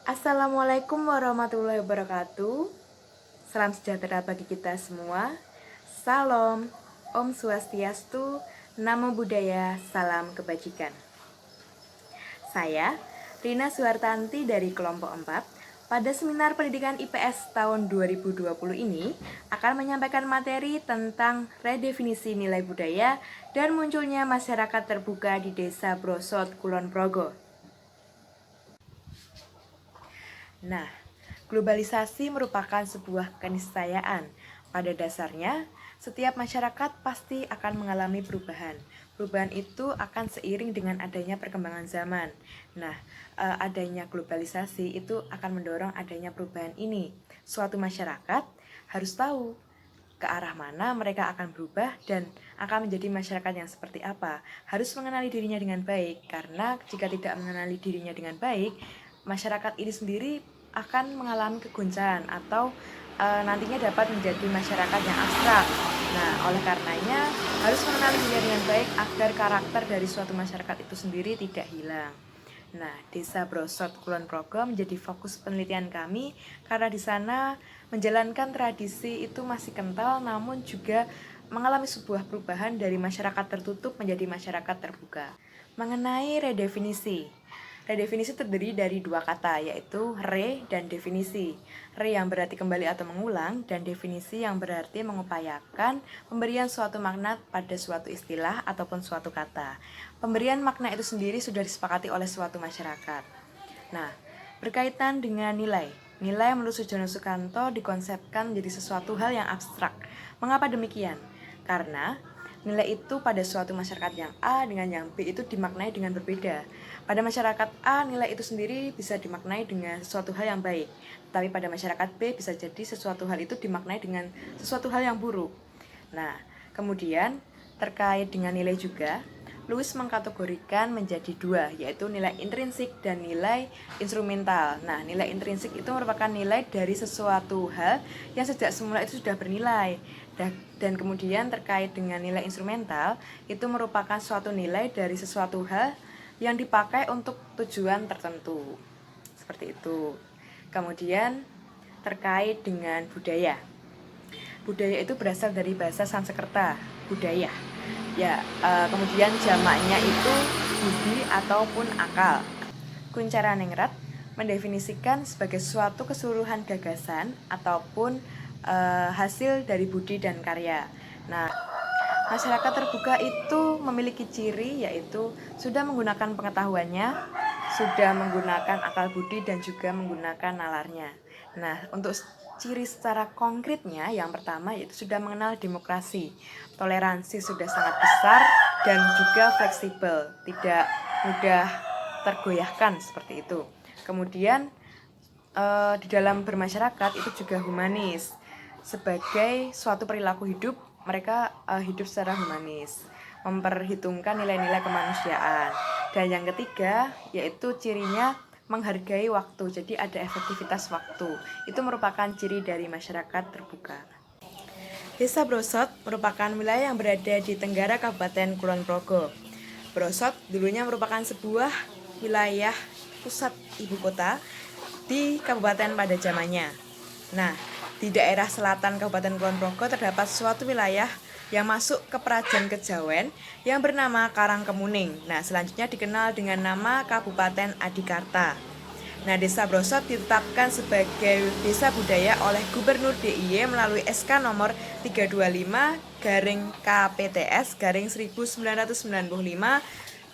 Assalamualaikum warahmatullahi wabarakatuh. Salam sejahtera bagi kita semua. Salam, Om Swastiastu, Namo Buddhaya, Salam Kebajikan. Saya, Rina Suhartanti dari kelompok 4, pada seminar pendidikan IPS tahun 2020 ini akan menyampaikan materi tentang redefinisi nilai budaya dan munculnya masyarakat terbuka di Desa Brosot, Kulon Progo. Nah, globalisasi merupakan sebuah keniscayaan. Pada dasarnya, setiap masyarakat pasti akan mengalami perubahan. Perubahan itu akan seiring dengan adanya perkembangan zaman. Nah, adanya globalisasi itu akan mendorong adanya perubahan ini. Suatu masyarakat harus tahu ke arah mana mereka akan berubah dan akan menjadi masyarakat yang seperti apa. Harus mengenali dirinya dengan baik, karena jika tidak mengenali dirinya dengan baik, masyarakat ini sendiri akan mengalami keguncangan atau nantinya dapat menjadi masyarakat yang abstrak. Nah, oleh karenanya harus mengenali dirinya dengan baik agar karakter dari suatu masyarakat itu sendiri tidak hilang. Nah, Desa Brosot Kulon Progo menjadi fokus penelitian kami karena di sana menjalankan tradisi itu masih kental, namun juga mengalami sebuah perubahan dari masyarakat tertutup menjadi masyarakat terbuka. Mengenai redefinisi, redefinisi terdiri dari dua kata, yaitu re dan definisi. Re yang berarti kembali atau mengulang, dan definisi yang berarti mengupayakan pemberian suatu makna pada suatu istilah ataupun suatu kata. Pemberian makna itu sendiri sudah disepakati oleh suatu masyarakat. Nah, berkaitan dengan nilai. Nilai menurut Sujono Sukanto dikonsepkan menjadi sesuatu hal yang abstrak. Mengapa demikian? Karena nilai itu pada suatu masyarakat yang A dengan yang B itu dimaknai dengan berbeda. Pada masyarakat A, nilai itu sendiri bisa dimaknai dengan sesuatu hal yang baik. Tapi pada masyarakat B bisa jadi sesuatu hal itu dimaknai dengan sesuatu hal yang buruk. Nah, kemudian terkait dengan nilai juga, Lewis mengkategorikan menjadi dua, yaitu nilai intrinsik dan nilai instrumental. Nah, nilai intrinsik itu merupakan nilai dari sesuatu hal yang sejak semula itu sudah bernilai. Dan kemudian terkait dengan nilai instrumental, itu merupakan suatu nilai dari sesuatu hal yang dipakai untuk tujuan tertentu. Seperti itu. Kemudian terkait dengan budaya. Budaya itu berasal dari bahasa Sanskerta, budaya. Kemudian jamaknya itu budi ataupun akal. Kuncaraningrat mendefinisikan sebagai suatu keseluruhan gagasan ataupun hasil dari budi dan karya. Nah, masyarakat terbuka itu memiliki ciri, yaitu sudah menggunakan pengetahuannya, sudah menggunakan akal budi dan juga menggunakan nalarnya. Nah, untuk ciri secara konkretnya yang pertama yaitu sudah mengenal demokrasi. Toleransi sudah sangat besar dan juga fleksibel, tidak mudah tergoyahkan seperti itu. Kemudian di dalam bermasyarakat itu juga humanis. Sebagai suatu perilaku hidup, mereka hidup secara humanis, memperhitungkan nilai-nilai kemanusiaan. Dan yang ketiga yaitu cirinya menghargai waktu, jadi ada efektivitas waktu. Itu merupakan ciri dari masyarakat terbuka. Desa Brosot merupakan wilayah yang berada di Tenggara Kabupaten Kulon Progo. Brosot dulunya merupakan sebuah wilayah pusat ibu kota di kabupaten pada zamannya. Nah, di daerah selatan Kabupaten Kulon Progo terdapat suatu wilayah yang masuk ke Prajan Kejawen yang bernama Karangkemuning. Nah, selanjutnya dikenal dengan nama Kabupaten Adikarta. Nah, Desa Brosot ditetapkan sebagai desa budaya oleh Gubernur DIY melalui SK nomor 325/KPTS/1995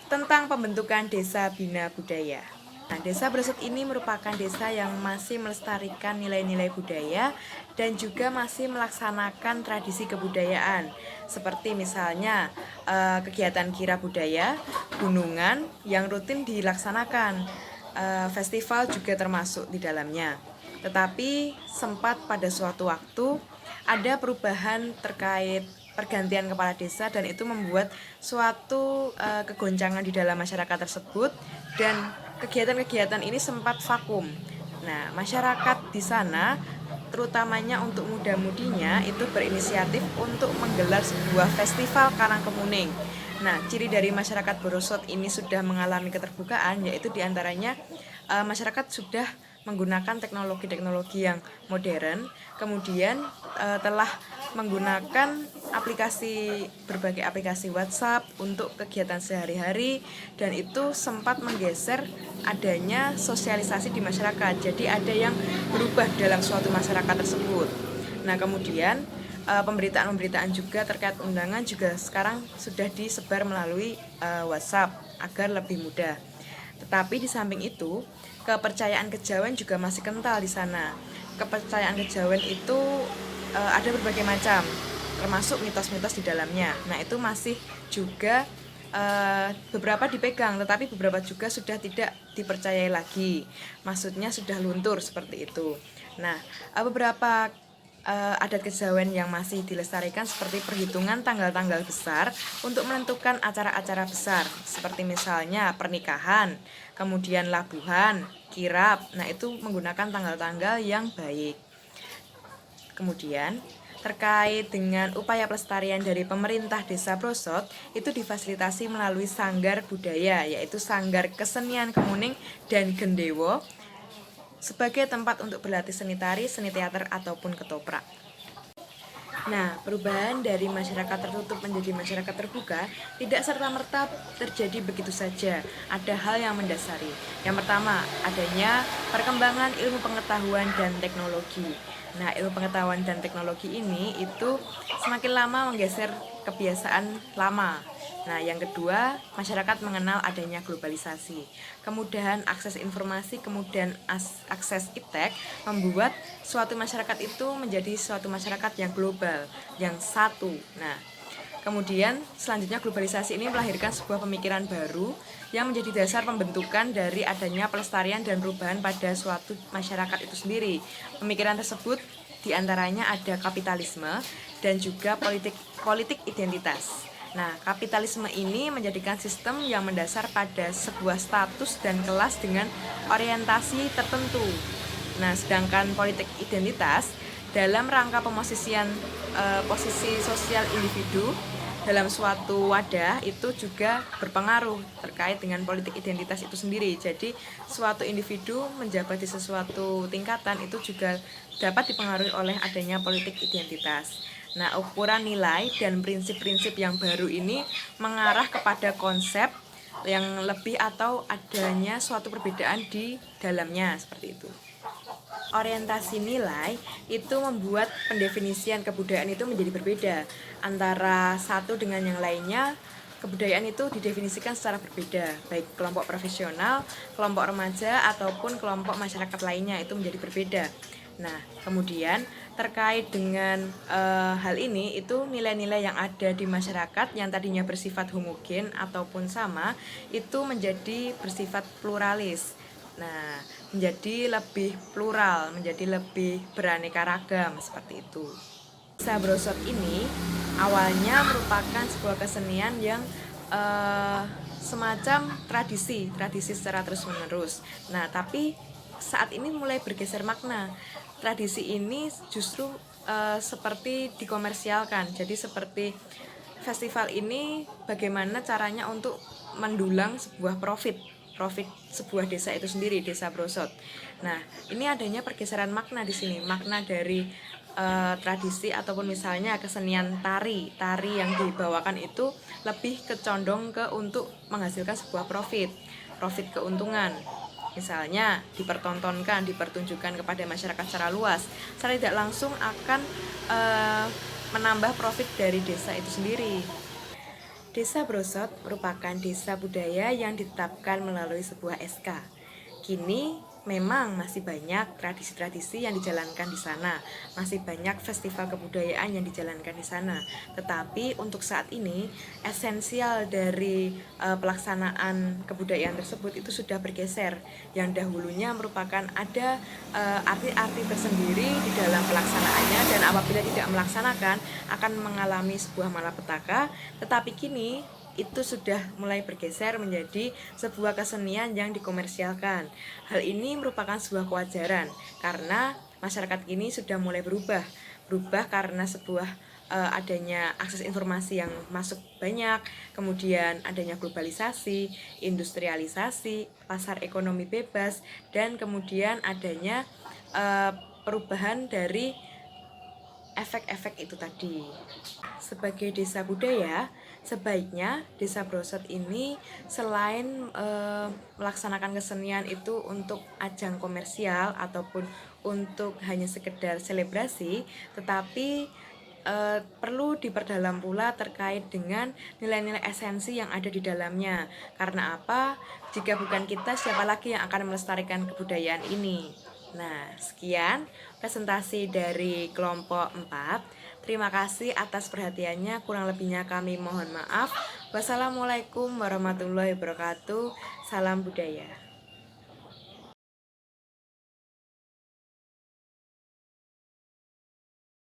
tentang pembentukan Desa Bina Budaya. Nah, Desa Brosot ini merupakan desa yang masih melestarikan nilai-nilai budaya dan juga masih melaksanakan tradisi kebudayaan, seperti misalnya kegiatan kira budaya, gunungan yang rutin dilaksanakan, festival juga termasuk di dalamnya. Tetapi sempat pada suatu waktu ada perubahan terkait pergantian kepala desa dan itu membuat suatu kegoncangan di dalam masyarakat tersebut dan kegiatan-kegiatan ini sempat vakum. Nah, masyarakat di sana terutamanya untuk muda-mudinya itu berinisiatif untuk menggelar sebuah festival Karangkemuning. Nah, ciri dari masyarakat Brosot ini sudah mengalami keterbukaan, yaitu diantaranya masyarakat sudah menggunakan teknologi-teknologi yang modern, kemudian telah menggunakan berbagai aplikasi WhatsApp untuk kegiatan sehari-hari, dan itu sempat menggeser adanya sosialisasi di masyarakat. Jadi ada yang berubah dalam suatu masyarakat tersebut. Nah, kemudian pemberitaan-pemberitaan juga terkait undangan juga sekarang sudah disebar melalui WhatsApp agar lebih mudah. Tetapi di samping itu, kepercayaan kejawen juga masih kental di sana. Kepercayaan kejawen itu ada berbagai macam, termasuk mitos-mitos di dalamnya. Nah, itu masih juga beberapa dipegang, tetapi beberapa juga sudah tidak dipercayai lagi. Maksudnya sudah luntur seperti itu. Nah, beberapa adat kejawen yang masih dilestarikan seperti perhitungan tanggal-tanggal besar untuk menentukan acara-acara besar, seperti misalnya pernikahan, kemudian labuhan, kirap. Nah, itu menggunakan tanggal-tanggal yang baik. Kemudian terkait dengan upaya pelestarian dari pemerintah Desa Brosot, itu difasilitasi melalui sanggar budaya, yaitu Sanggar Kesenian Kemuning dan Gendewo, sebagai tempat untuk berlatih seni tari, seni teater, ataupun ketoprak. Nah, perubahan dari masyarakat tertutup menjadi masyarakat terbuka tidak serta-merta terjadi begitu saja. Ada hal yang mendasari. Yang pertama, adanya perkembangan ilmu pengetahuan dan teknologi. Nah, ilmu pengetahuan dan teknologi ini itu semakin lama menggeser kebiasaan lama. Nah, yang kedua, masyarakat mengenal adanya globalisasi. Kemudahan akses informasi, kemudian akses iptek membuat suatu masyarakat itu menjadi suatu masyarakat yang global, yang satu. Nah, kemudian selanjutnya globalisasi ini melahirkan sebuah pemikiran baru yang menjadi dasar pembentukan dari adanya pelestarian dan perubahan pada suatu masyarakat itu sendiri. Pemikiran tersebut diantaranya ada kapitalisme dan juga politik identitas. Nah, kapitalisme ini menjadikan sistem yang mendasar pada sebuah status dan kelas dengan orientasi tertentu. Nah, sedangkan politik identitas dalam rangka pemosisian posisi sosial individu dalam suatu wadah itu juga berpengaruh terkait dengan politik identitas itu sendiri. Jadi, suatu individu menjabat di sesuatu tingkatan itu juga dapat dipengaruhi oleh adanya politik identitas. Nah, ukuran nilai dan prinsip-prinsip yang baru ini mengarah kepada konsep yang lebih atau adanya suatu perbedaan di dalamnya, seperti itu. Orientasi nilai itu membuat pendefinisian kebudayaan itu menjadi berbeda. Antara satu dengan yang lainnya, kebudayaan itu didefinisikan secara berbeda, baik kelompok profesional, kelompok remaja, ataupun kelompok masyarakat lainnya itu menjadi berbeda. Nah, kemudian terkait dengan hal ini, itu nilai-nilai yang ada di masyarakat yang tadinya bersifat homogen ataupun sama, itu menjadi bersifat pluralis. Nah, menjadi lebih plural, menjadi lebih beraneka ragam, seperti itu. Desa Brosot ini awalnya merupakan sebuah kesenian yang semacam tradisi secara terus-menerus. Nah, tapi saat ini mulai bergeser makna. Tradisi ini justru seperti dikomersialkan. Jadi seperti festival ini bagaimana caranya untuk mendulang sebuah profit sebuah desa itu sendiri, Desa Brosot. Nah, ini adanya pergeseran makna di sini, makna dari tradisi ataupun misalnya kesenian tari yang dibawakan itu lebih kecondong ke untuk menghasilkan sebuah profit keuntungan. Misalnya dipertontonkan, dipertunjukkan kepada masyarakat secara luas, secara tidak langsung akan menambah profit dari desa itu sendiri. Desa Brosot merupakan desa budaya yang ditetapkan melalui sebuah SK. Kini memang masih banyak tradisi-tradisi yang dijalankan di sana, masih banyak festival kebudayaan yang dijalankan di sana. Tetapi untuk saat ini esensial dari pelaksanaan kebudayaan tersebut itu sudah bergeser. Yang dahulunya merupakan ada arti-arti tersendiri di dalam pelaksanaannya, dan apabila tidak melaksanakan akan mengalami sebuah malapetaka. Tetapi kini itu sudah mulai bergeser menjadi sebuah kesenian yang dikomersialkan. Hal ini merupakan sebuah kewajaran karena masyarakat kini sudah mulai berubah karena sebuah adanya akses informasi yang masuk banyak, kemudian adanya globalisasi, industrialisasi, pasar ekonomi bebas, dan kemudian adanya perubahan dari efek-efek itu tadi. Sebagai desa budaya, sebaiknya desa Brosot ini selain melaksanakan kesenian itu untuk ajang komersial ataupun untuk hanya sekedar selebrasi, tetapi perlu diperdalam pula terkait dengan nilai-nilai esensi yang ada di dalamnya. Karena apa? Jika bukan kita, siapa lagi yang akan melestarikan kebudayaan ini? Nah, sekian presentasi dari kelompok 4. Terima kasih atas perhatiannya, kurang lebihnya kami mohon maaf. Wassalamualaikum warahmatullahi wabarakatuh. Salam budaya.